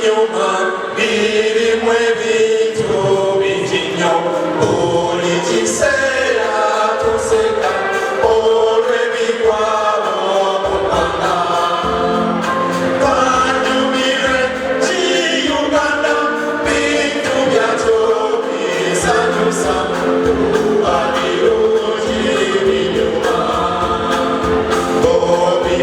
inyuma birimwe bitu bijinyo uri kisera tuseka olwe bikwabo kupanga Kanyumire chiyungana bitu byacho bisanyusa tubabiruji binyuma Bobi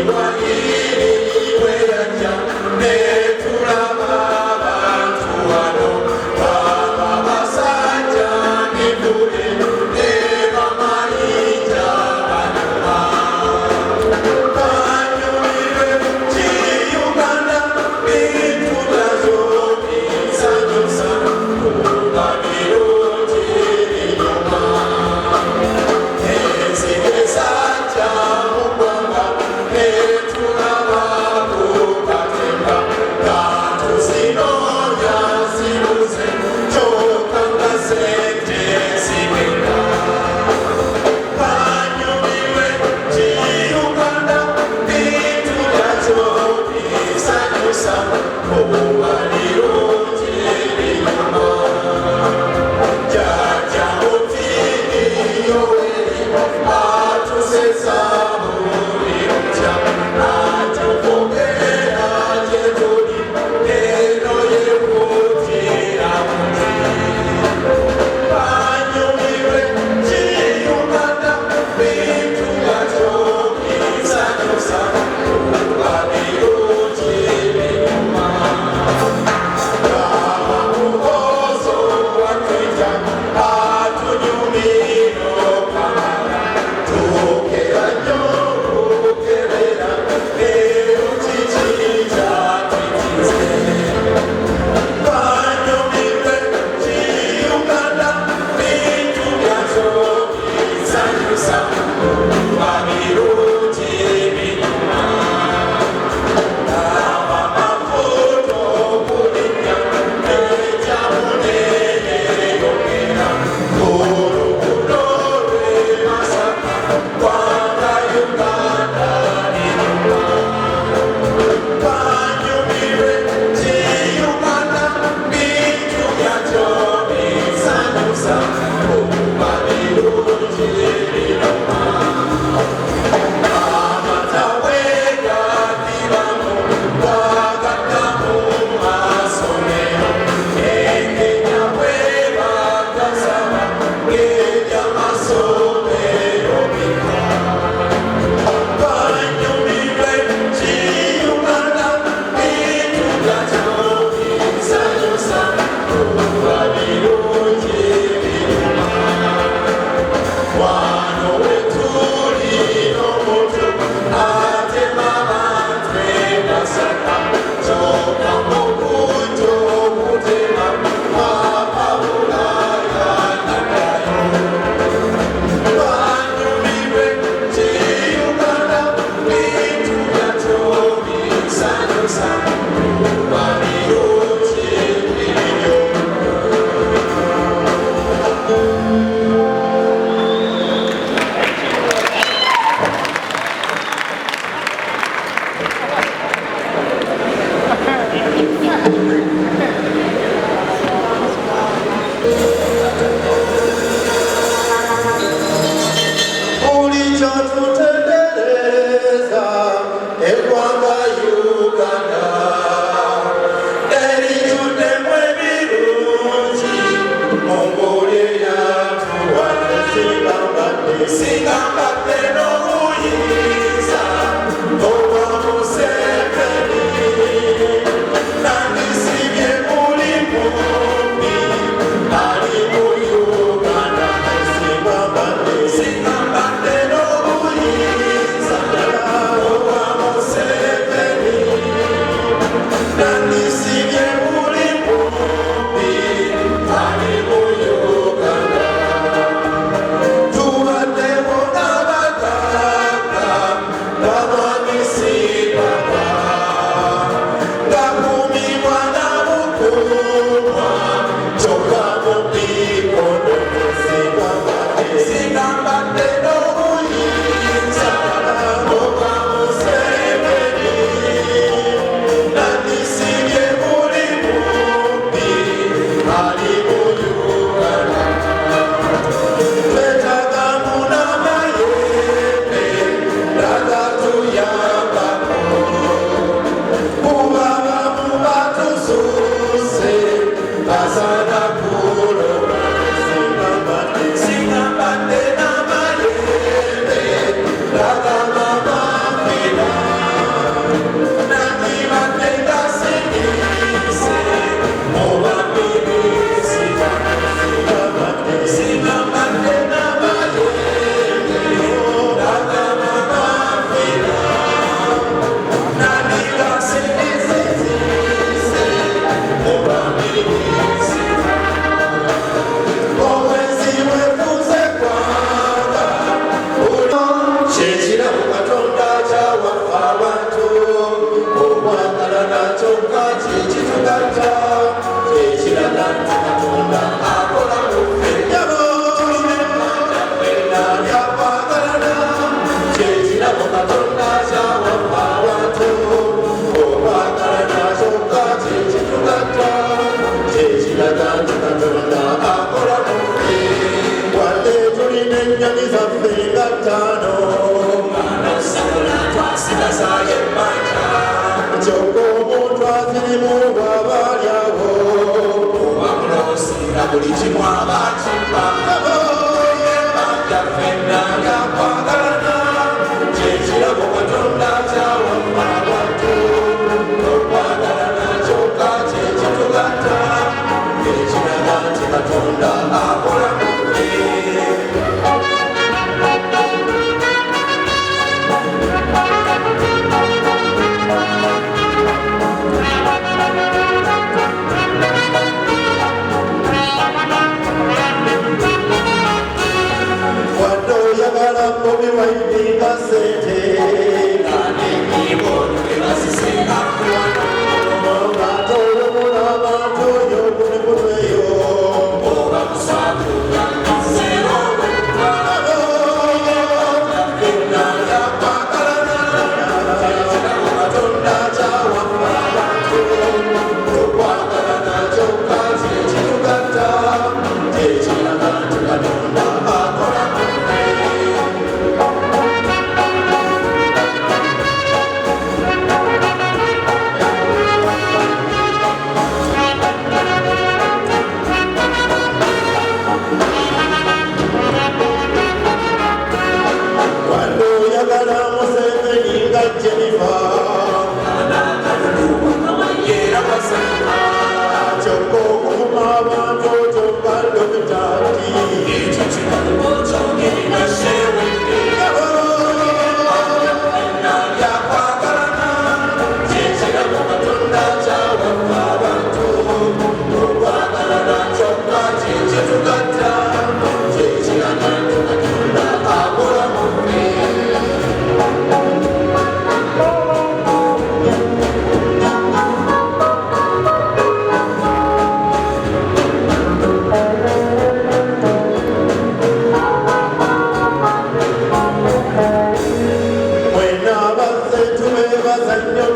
ekiragana kyokka kikitugatta ekiraga nti Katonda akola mu ffe tulina emmanja ffenna lyakwagalana kyekirabo Katonda kyawaffe abantu okwagalana kyokka kikitugatta kyekiraga nti Katonda akola mu ffe wadde tulina ennyonyi zaffe nga ttaano twasigazayo emmanja kyokka omuntu azirimu bw'abalyawo oba muloosinga buli kimu aba akimba emmanja ffenna lyakwagalana kyekirabo Katonda kyawaffe abantu okwagalana kyokka kyekitugatta ekiraga nti Katonda akola mu ffe wadde oyagala Bobi Wine nga ssente ng'ate olumula abantu oyo buli mulweyo oba muswakuga nzero ffenna lyakwagalana ekirabo Katonda kyawaffe abantu okwagalana kyokka kyekitugatta ekiraga nti Katonda akola mu ffe wadde oyagala Museveni nga Jennifer kyokka okuvuma abantu kyokka dokita nti ekyo kigambo kyogenda kyewedde lyakwagalana kyekirabo Katonda kyawaffe abantu okwagalana kyokka kyekitugatta kyekiraga nti Katonda akola mu ffe mwenna abazze tubeebaza nnyo